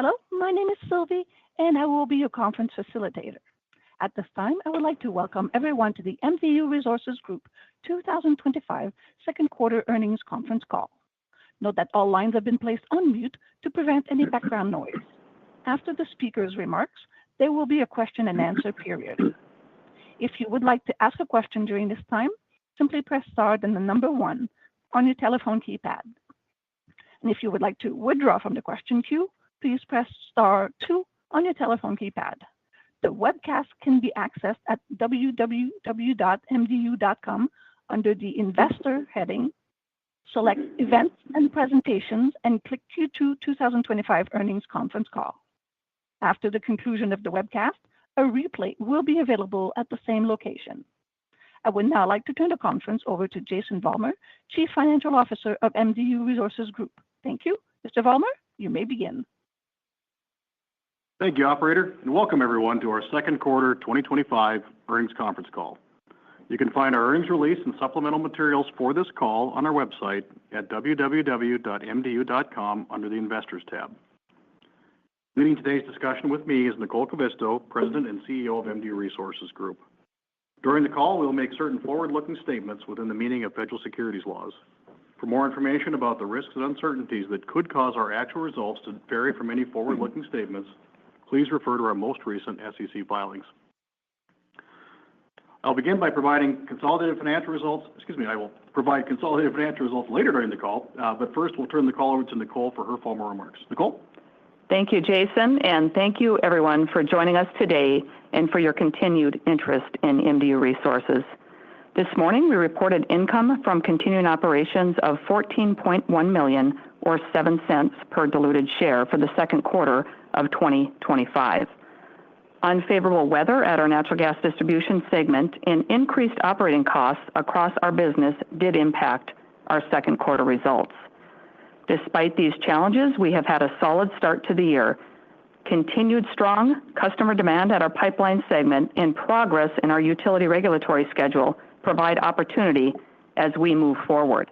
Hello, my name is Sylvie, and I will be your conference facilitator. At this time, I would like to welcome everyone to the MDU Resources Group 2025 second quarter earnings conference call. Note that all lines have been placed on mute to prevent any background noise. After the speaker's remarks, there will be a question and answer period. If you would like to ask a question during this time, simply press star then the number one on your telephone keypad. And if you would like to withdraw from the question queue, please press star two on your telephone keypad. The webcast can be accessed at www.mdu.com under the Investor heading. Select Events and Presentations and click Q2 2025 Earnings Conference Call. After the conclusion of the webcast, a replay will be available at the same location. I would now like to turn the conference over to Jason Vollmer, Chief Financial Officer of MDU Resources Group. Thank you. Mr. Vollmer, you may begin. Thank you, Operator, and welcome everyone to our second quarter 2025 earnings conference call. You can find our earnings release and supplemental materials for this call on our website at www.mdu.com under the Investors tab. Leading today's discussion with me is Nicole Cavisto, President and CEO of MDU Resources Group. During the call, we'll make certain forward-looking statements within the meaning of federal securities laws. For more information about the risks and uncertainties that could cause our actual results to vary from any forward-looking statements, please refer to our most recent SEC filings. I'll begin by providing consolidated financial results. I will provide consolidated financial results later during the call, but first we'll turn the call over to Nicole for her formal remarks. Nicole? Thank you, Jason, and thank you everyone for joining us today and for your continued interest in MDU Resources. This morning we reported income from continuing operations of $14.1 million or 7 cents per diluted share for the second quarter of 2025. Unfavorable weather at our natural gas distribution segment and increased operating costs across our business did impact our second quarter results. Despite these challenges, we have had a solid start to the year. Continued strong customer demand at our pipeline segment and progress in our utility regulatory schedule provide opportunity as we move forward.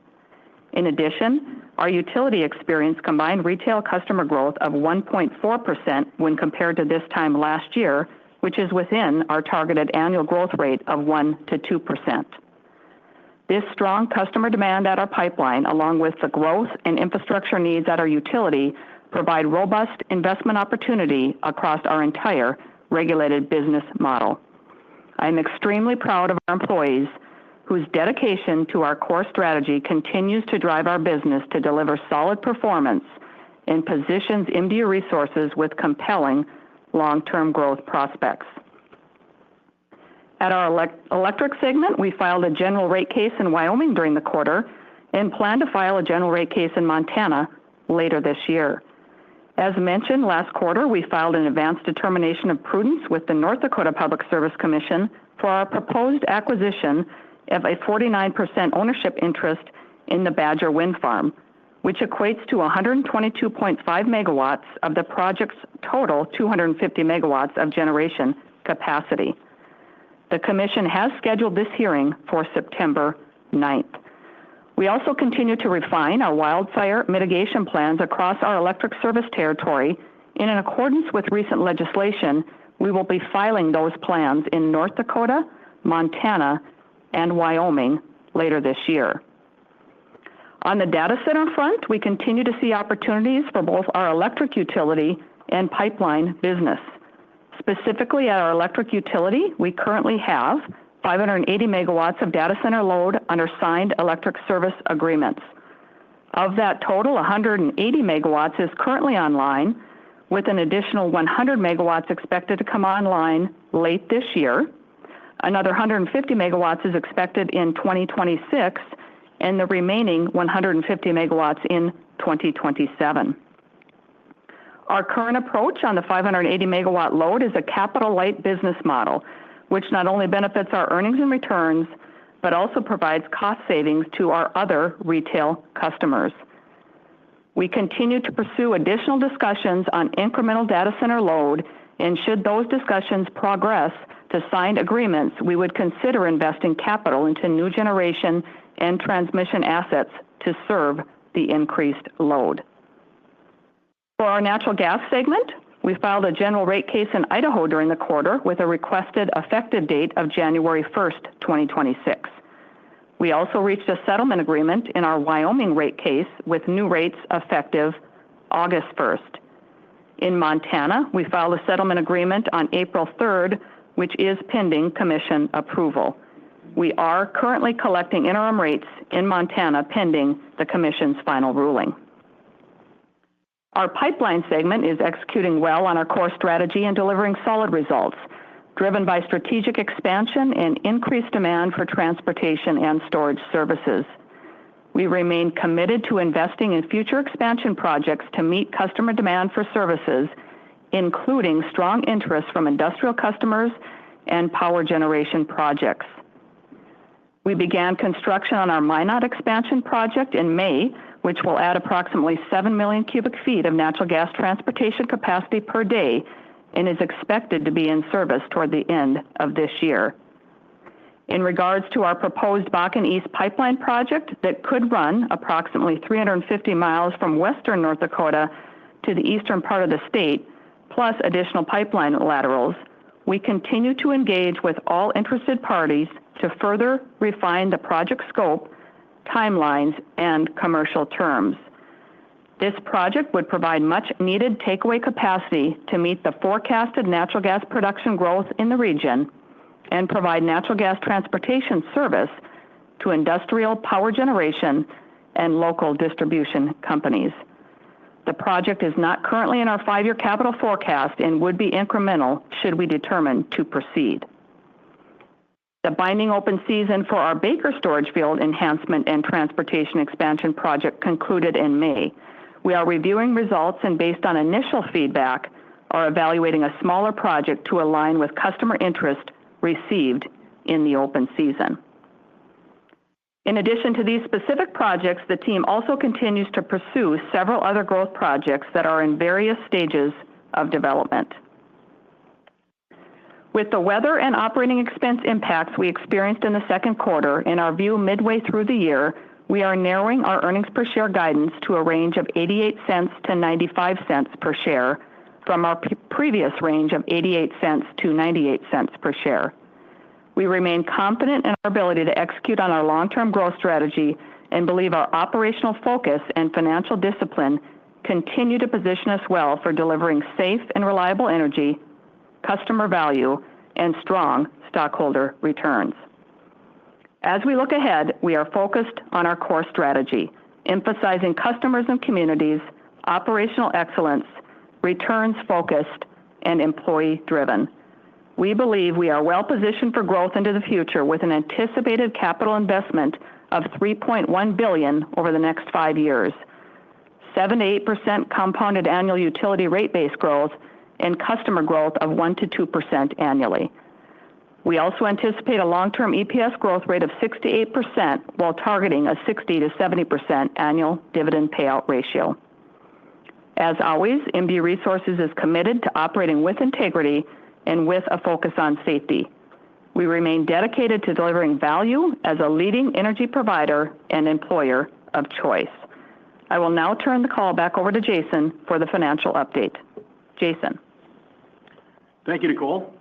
In addition, our utility experienced combined retail customer growth of 1.4% when compared to this time last year, which is within our targeted annual growth rate of 1 to 2%. This strong customer demand at our pipeline, along with the growth and infrastructure needs at our utility, provide robust investment opportunity across our entire regulated business model. I am extremely proud of our employees whose dedication to our core strategy continues to drive our business to deliver solid performance and positions MDU Resources with compelling long-term growth prospects. At our electric segment, we filed a general rate case in Wyoming during the quarter and plan to file a general rate case in Montana later this year. As mentioned last quarter, we filed an advanced determination of prudence with the North Dakota Public Service Commission for our proposed acquisition of a 49% ownership interest in the Badger Wind Farm, which equates to 122.5 megawatts of the project's total 250 megawatts of generation capacity. The Commission has scheduled this hearing for September 9th. We also continue to refine our wildfire mitigation plans across our electric service territory, and in accordance with recent legislation, we will be filing those plans in North Dakota, Montana, and Wyoming later this year. On the data center front, we continue to see opportunities for both our electric utility and pipeline business. Specifically at our electric utility, we currently have 580 megawatts of data center load under signed electric service agreements. Of that total, 180 megawatts is currently online, with an additional 100 megawatts expected to come online late this year. Another 150 megawatts is expected in 2026, and the remaining 150 megawatts in 2027. Our current approach on the 580 megawatt load is a capital-light business model, which not only benefits our earnings and returns, but also provides cost savings to our other retail customers. We continue to pursue additional discussions on incremental data center load, and should those discussions progress to signed agreements, we would consider investing capital into new generation and transmission assets to serve the increased load. For our natural gas segment, we filed a general rate case in Idaho during the quarter with a requested effective date of January 1st, 2026. We also reached a settlement agreement in our Wyoming rate case with new rates effective August 1st. In Montana, we filed a settlement agreement on April 3rd, which is pending Commission approval. We are currently collecting interim rates in Montana pending the Commission's final ruling. Our pipeline segment is executing well on our core strategy and delivering solid results, driven by strategic expansion and increased demand for transportation and storage services. We remain committed to investing in future expansion projects to meet customer demand for services, including strong interest from industrial customers and power generation projects. We began construction on our Minot expansion project in May, which will add approximately 7 million cubic feet of natural gas transportation capacity per day and is expected to be in service toward the end of this year. In regards to our proposed Bakken East pipeline project that could run approximately 350 miles from western North Dakota to the eastern part of the state, plus additional pipeline laterals, we continue to engage with all interested parties to further refine the project scope, timelines, and commercial terms. This project would provide much needed takeaway capacity to meet the forecasted natural gas production growth in the region and provide natural gas transportation service to industrial power generation and local distribution companies. The project is not currently in our 5-year capital forecast and would be incremental should we determine to proceed. The binding open season for our Baker storage field enhancement and transportation expansion project concluded in May. We are reviewing results and based on initial feedback are evaluating a smaller project to align with customer interest received in the open season. In addition to these specific projects, the team also continues to pursue several other growth projects that are in various stages of development. With the weather and operating expense impacts we experienced in the second quarter and our view midway through the year, we are narrowing our earnings per share guidance to a range of 88 cents to 95 cents per share from our previous range of 88 cents to 98 cents per share. We remain confident in our ability to execute on our long-term growth strategy and believe our operational focus and financial discipline continue to position us well for delivering safe and reliable energy, customer value, and strong stockholder returns. As we look ahead, we are focused on our core strategy, emphasizing customers and communities, operational excellence, returns-focused, and employee-driven. We believe we are well positioned for growth into the future with an anticipated capital investment of $3.1 billion over the next 5 years, 7 to 8% compounded annual utility rate base growth, and customer growth of 1 to 2% annually. We also anticipate a long-term EPS growth rate of 6 to 8% while targeting a 60 to 70% annual dividend payout ratio. As always, MDU Resources is committed to operating with integrity and with a focus on safety. We remain dedicated to delivering value as a leading energy provider and employer of choice. I will now turn the call back over to Jason for the financial update. Jason. Thank you, Nicole.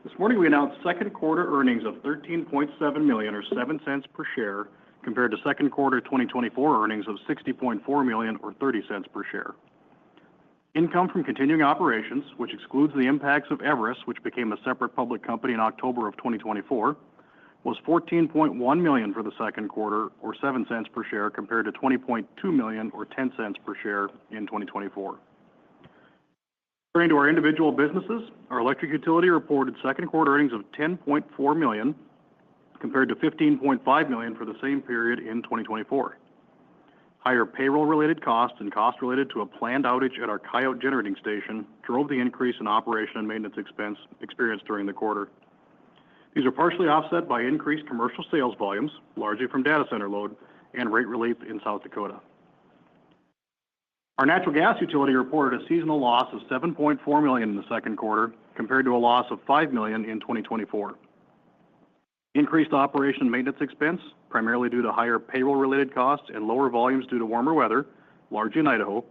This morning we announced second quarter earnings of $13.7 million or 7 cents per share compared to second quarter 2024 earnings of $60.4 million or 30 cents per share. Income from continuing operations, which excludes the impacts of Everest, which became a separate public company in October of 2024, was $14.1 million for the second quarter or 7 cents per share compared to $20.2 million or 10 cents per share in 2024. Turning to our individual businesses, our electric utility reported second quarter earnings of $10.4 million compared to $15.5 million for the same period in 2024. Higher payroll-related costs and costs related to a planned outage at our Coyote generating station drove the increase in operation and maintenance expense experienced during the quarter. These are partially offset by increased commercial sales volumes, largely from data center load, and rate relief in South Dakota. Our natural gas utility reported a seasonal loss of $7.4 million in the second quarter compared to a loss of $5 million in 2024. Increased operation and maintenance expense, primarily due to higher payroll-related costs and lower volumes due to warmer weather, largely in Idaho,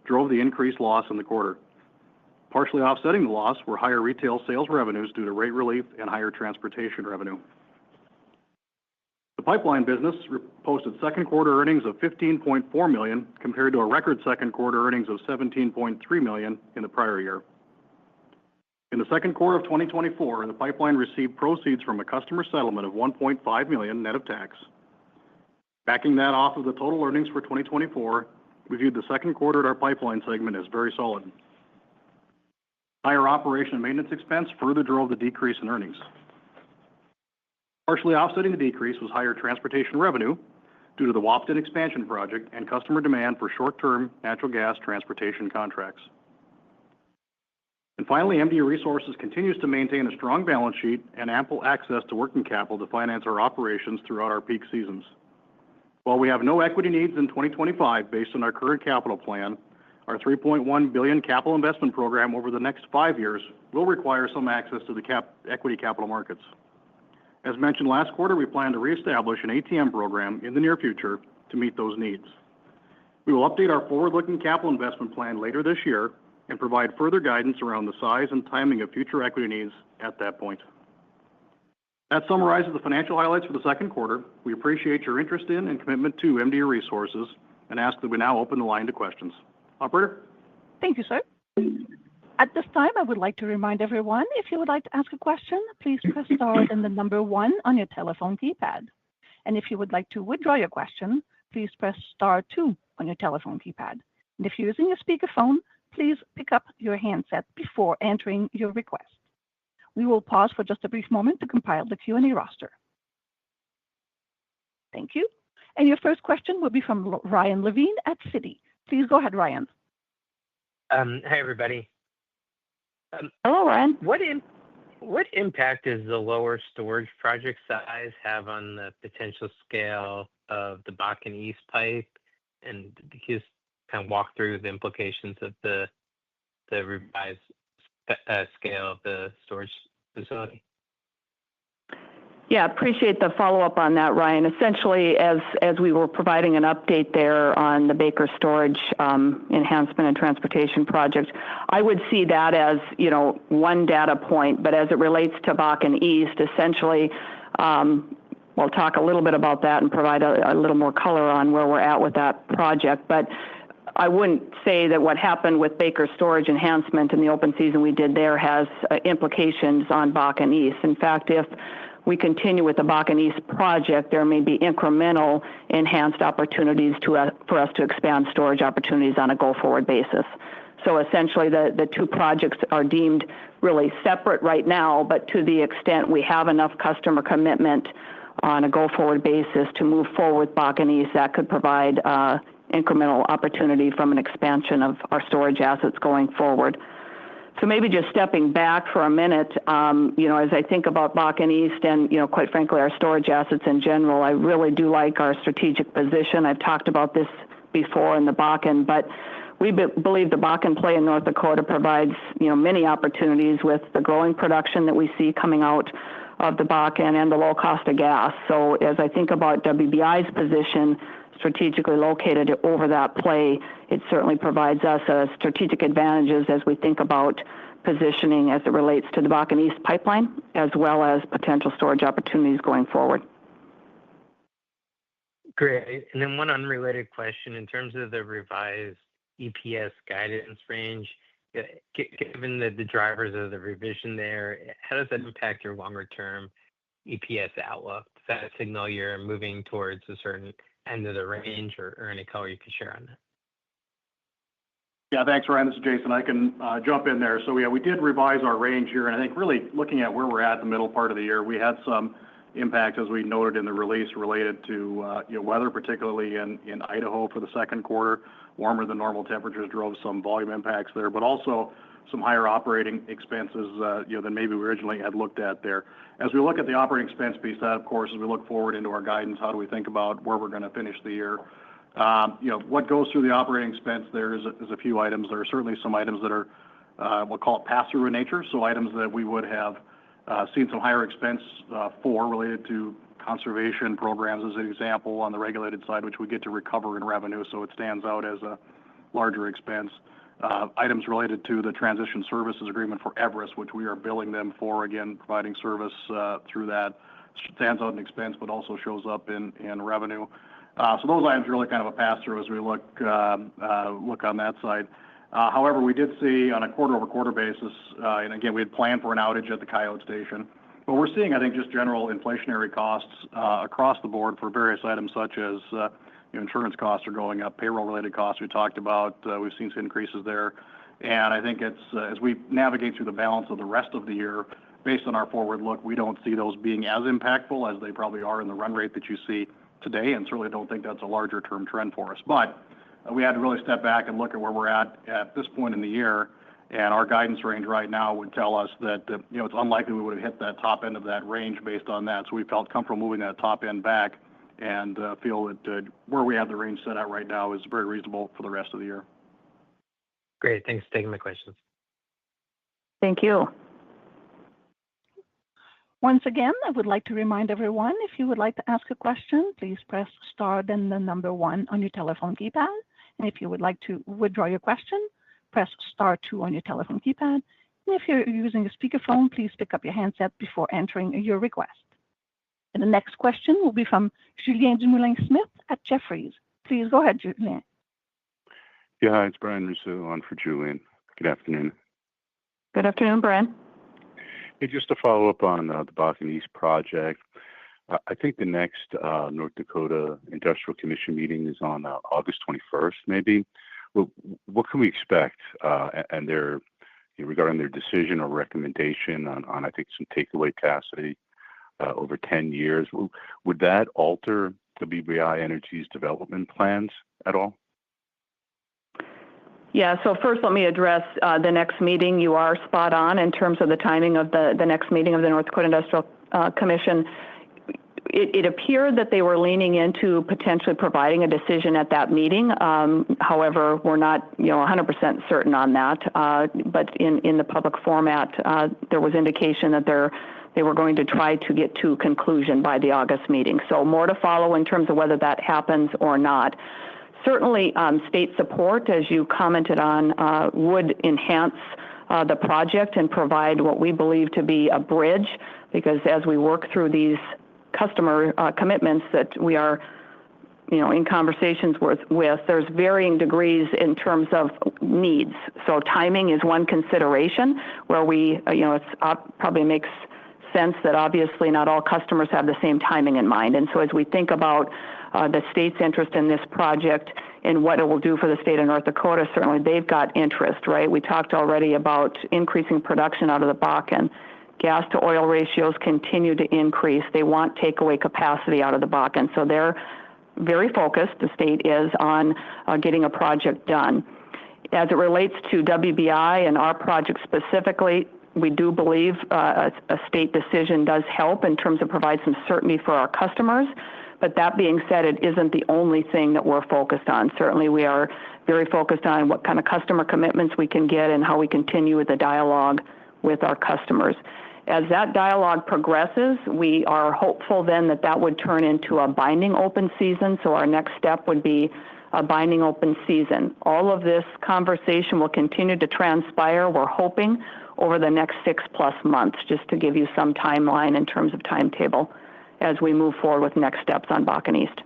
drove the increased loss in the quarter. Partially offsetting the loss were higher retail sales revenues due to rate relief and higher transportation revenue. The pipeline business posted second quarter earnings of $15.4 million compared to a record second quarter earnings of $17.3 million in the prior year. In the second quarter of 2024, the pipeline received proceeds from a customer settlement of $1.5 million net of tax. Backing that off of the total earnings for 2024, we viewed the second quarter at our pipeline segment as very solid. Higher operation and maintenance expense further drove the decrease in earnings. Partially offsetting the decrease was higher transportation revenue due to the Wapton expansion project and customer demand for short-term natural gas transportation contracts. And finally, MDU Resources continues to maintain a strong balance sheet and ample access to working capital to finance our operations throughout our peak seasons. While we have no equity needs in 2025 based on our current capital plan, our $3.1 billion capital investment program over the next 5 years will require some access to the equity capital markets. As mentioned last quarter, we plan to reestablish an ATM program in the near future to meet those needs. We will update our forward-looking capital investment plan later this year and provide further guidance around the size and timing of future equity needs at that point. That summarizes the financial highlights for the second quarter. We appreciate your interest in and commitment to MDU Resources and ask that we now open the line to questions. Operator? Thank you, sir. At this time, I would like to remind everyone, if you would like to ask a question, please press star and the number 1 on your telephone keypad. And if you would like to withdraw your question, please press star 2 on your telephone keypad. And if you're using a speakerphone, please pick up your handset before entering your request. We will pause for just a brief moment to compile the Q&A roster. Thank you. And your first question will be from Ryan Levine at Citi. Please go ahead, Ryan. Hi, everybody. Hello, Ryan. What impact does the lower storage project size have on the potential scale of the Bakken East pipe? And can you just kind of walk through the implications of the revised scale of the storage facility? Yeah, appreciate the follow-up on that, Ryan. Essentially, as we were providing an update there on the Baker Storage enhancement and transportation project, I would see that as, one data point. But as it relates to Bakken East, essentially, we'll talk a little bit about that and provide a little more color on where we're at with that project. But I wouldn't say that what happened with Baker Storage enhancement in the open season we did there has implications on Bakken East. In fact, if we continue with the Bakken East project, there may be incremental enhanced opportunities for us to expand storage opportunities on a go-forward basis. So essentially, the two projects are deemed really separate right now, but to the extent we have enough customer commitment on a go-forward basis to move forward with Bakken East, that could provide incremental opportunity from an expansion of our storage assets going forward. So maybe just stepping back for a minute, as I think about Bakken East and, quite frankly, our storage assets in general, I really do like our strategic position. I've talked about this before in the Bakken, but we believe the Bakken play in North Dakota provides, many opportunities with the growing production that we see coming out of the Bakken and the low cost of gas. So as I think about WBI's position, strategically located over that play, it certainly provides us strategic advantages as we think about positioning as it relates to the Bakken East pipeline, as well as potential storage opportunities going forward. Great. And then one unrelated question, in terms of the revised EPS guidance range, given the drivers of the revision there, how does that impact your longer-term EPS outlook? Does that signal you're moving towards a certain end of the range, or any color you could share on that? Yeah, thanks, Ryan. This is Jason. I can jump in there. So, yeah, we did revise our range here, and I think really looking at where we're at the middle part of the year, we had some impact, as we noted in the release, related to weather, particularly in Idaho for the second quarter. Warmer than normal temperatures drove some volume impacts there, but also some higher operating expenses than maybe we originally had looked at there. As we look at the operating expense piece, that, of course, as we look forward into our guidance, how do we think about where we're going to finish the year? What goes through the operating expense there is a few items. There are certainly some items that are, we'll call it pass-through in nature, so items that we would have seen some higher expense for related to conservation programs, as an example, on the regulated side, which we get to recover in revenue, so it stands out as a larger expense. Items related to the transition services agreement for Everest, which we are billing them for, again, providing service through that, stands out in expense, but also shows up in revenue. So those items are really kind of a pass-through as we look on that side. However, we did see on a quarter-over-quarter basis, and again, we had planned for an outage at the Coyote Station, but we're seeing, I think, just general inflationary costs across the board for various items such as insurance costs are going up, payroll-related costs we talked about. We've seen some increases there. And I think it's as we navigate through the balance of the rest of the year, based on our forward look, we don't see those being as impactful as they probably are in the run rate that you see today, and certainly don't think that's a larger term trend for us. But we had to really step back and look at where we're at this point in the year, and our guidance range right now would tell us that it's unlikely we would have hit that top end of that range based on that. So we felt comfortable moving that top end back and feel that where we have the range set out right now is very reasonable for the rest of the year. Great. Thanks for taking my questions. Thank you. Once again, I would like to remind everyone, if you would like to ask a question, please press star, then the number 1 on your telephone keypad. And if you would like to withdraw your question, press star 2 on your telephone keypad. And if you're using a speakerphone, please pick up your handset before entering your request. And the next question will be from Julien Dumoulin-Smith at Jefferies. Please go ahead, Julien. Yeah, hi, it's Brian Russo on for Julien. Good afternoon. Good afternoon, Brian. Hey, just to follow up on the Bakken East project, I think the next North Dakota Industrial Commission meeting is on August 21st, maybe. Well, what can we expect and regarding their decision or recommendation on I think, some takeaway capacity over 10 years? Would that alter WBI Energy's development plans at all? Yeah, so first let me address the next meeting. You are spot on in terms of the timing of the next meeting of the North Dakota Industrial Commission. It appeared that they were leaning into potentially providing a decision at that meeting. However, we're not 100% certain on that. But in the public format, there was indication that they were going to try to get to conclusion by the August meeting. So more to follow in terms of whether that happens or not. Certainly, state support, as you commented on, would enhance the project and provide what we believe to be a bridge, because as we work through these customer commitments that we are in conversations with, there's varying degrees in terms of needs. So timing is one consideration where it probably makes sense that obviously not all customers have the same timing in mind. And so as we think about the state's interest in this project and what it will do for the state of North Dakota, certainly they've got interest, right? We talked already about increasing production out of the Bakken. Gas to oil ratios continue to increase. They want takeaway capacity out of the Bakken. So they're very focused, the state is, on getting a project done. As it relates to WBI and our project specifically, we do believe a state decision does help in terms of provide some certainty for our customers. But that being said, it isn't the only thing that we're focused on. Certainly, we are very focused on what kind of customer commitments we can get and how we continue with the dialogue with our customers. As that dialogue progresses, we are hopeful then that would turn into a binding open season. So our next step would be a binding open season. All of this conversation will continue to transpire, we're hoping, over the next 6+ months, just to give you some timeline in terms of timetable as we move forward with next steps on Bakken East.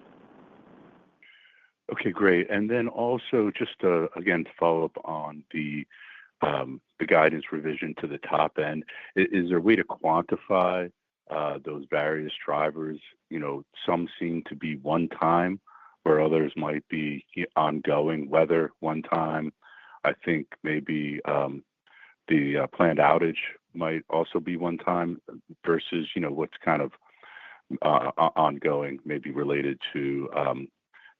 Okay, great. And then also just again to follow up on the guidance revision to the top end, is there a way to quantify those various drivers? Some seem to be one time, where others might be ongoing. Weather one time, I think maybe the planned outage might also be one time versus what's kind of ongoing, maybe related to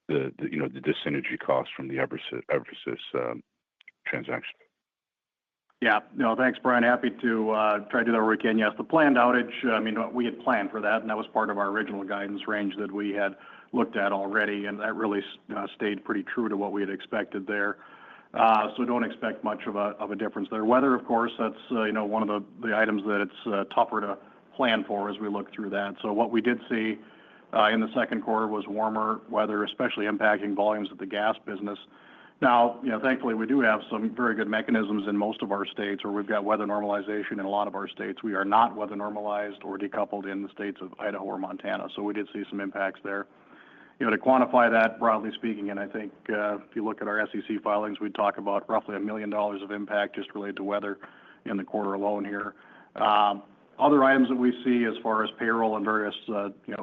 the dis-synergy costs from the Eversys transaction. Yeah, no, thanks, Brian. Happy to try to do that where we can. Yes, the planned outage, we had planned for that, and that was part of our original guidance range that we had looked at already, and that really stayed pretty true to what we had expected there. So don't expect much of a difference there. Weather, of course, that's one of the items that it's tougher to plan for as we look through that. So what we did see in the second quarter was warmer weather, especially impacting volumes of the gas business. Now, thankfully, we do have some very good mechanisms in most of our states where we've got weather normalization in a lot of our states. We are not weather normalized or decoupled in the states of Idaho or Montana, so we did see some impacts there. To quantify that, broadly speaking, and I think if you look at our SEC filings, we talk about roughly $1 million of impact just related to weather in the quarter alone here. Other items that we see as far as payroll and various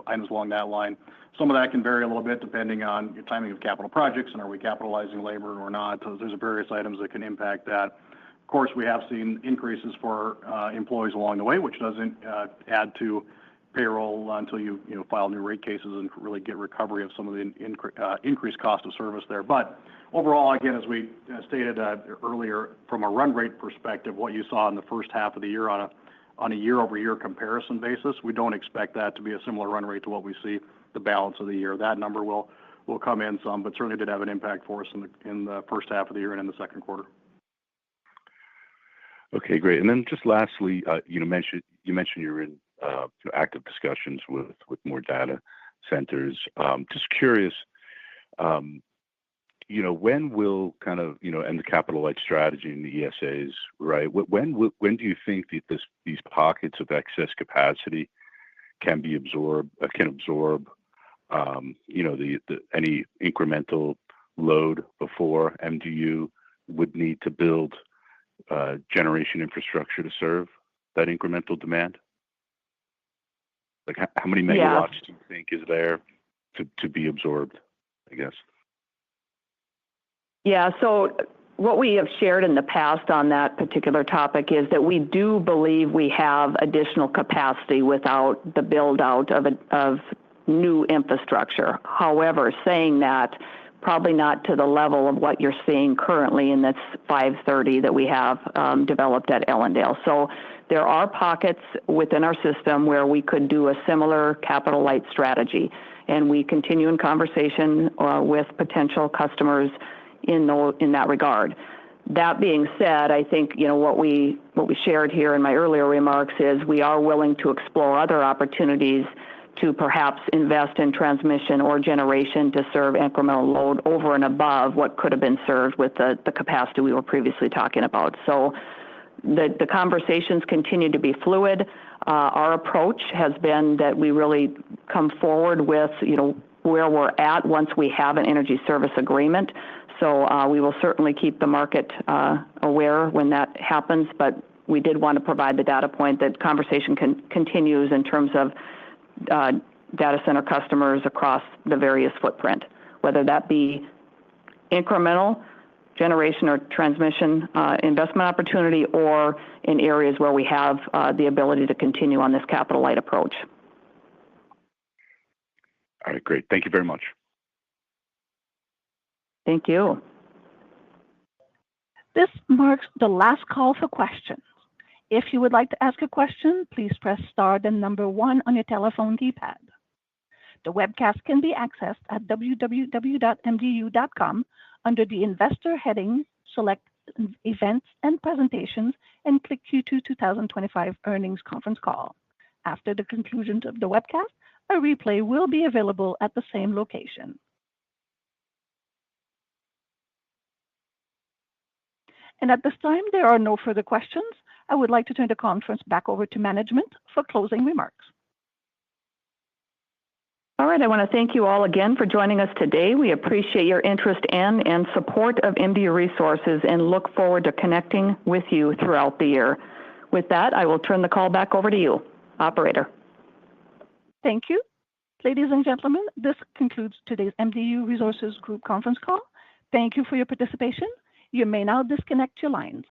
items along that line, some of that can vary a little bit depending on your timing of capital projects and are we capitalizing labor or not. So there's various items that can impact that. Of course, we have seen increases for employees along the way, which doesn't add to payroll until you file new rate cases and really get recovery of some of the increased cost of service there. But overall, again, as we stated earlier, from a run rate perspective, what you saw in the first half of the year on a year-over-year comparison basis, we don't expect that to be a similar run rate to what we see the balance of the year. That number will come in some, but certainly did have an impact for us in the first half of the year and in the second quarter. Okay, great. And then just lastly, you mentioned you're in active discussions with more data centers. Just curious, when will kind of, and the capital light strategy and the ESAs, right? When do you think that these pockets of excess capacity can absorb any incremental load before MDU would need to build generation infrastructure to serve that incremental demand? Like how many megawatts do you think is there to be absorbed, I guess? Yeah, so what we have shared in the past on that particular topic is that we do believe we have additional capacity without the build out of new infrastructure. However, saying that, probably not to the level of what you're seeing currently in this 530 that we have developed at Ellendale. So there are pockets within our system where we could do a similar capital light strategy, and we continue in conversation with potential customers in that regard. That being said, I think what we shared here in my earlier remarks is we are willing to explore other opportunities to perhaps invest in transmission or generation to serve incremental load over and above what could have been served with the capacity we were previously talking about. So the conversations continue to be fluid. Our approach has been that we really come forward with where we're at once we have an energy service agreement. So we will certainly keep the market aware when that happens, but we did want to provide the data point that conversation continues in terms of data center customers across the various footprint, whether that be incremental generation or transmission investment opportunity or in areas where we have the ability to continue on this capital light approach. All right, great. Thank you very much. Thank you. This marks the last call for questions. If you would like to ask a question, please press star then number 1 on your telephone keypad. The webcast can be accessed at www.mdu.com under the Investor heading, select Events and Presentations, and click Q2 2025 Earnings Conference Call. After the conclusion of the webcast, a replay will be available at the same location. And at this time, there are no further questions. I would like to turn the conference back over to management for closing remarks. All right, I want to thank you all again for joining us today. We appreciate your interest in and support of MDU Resources and look forward to connecting with you throughout the year. With that, I will turn the call back over to you, operator. Thank you. Ladies and gentlemen, this concludes today's MDU Resources Group conference call. Thank you for your participation. You may now disconnect your lines.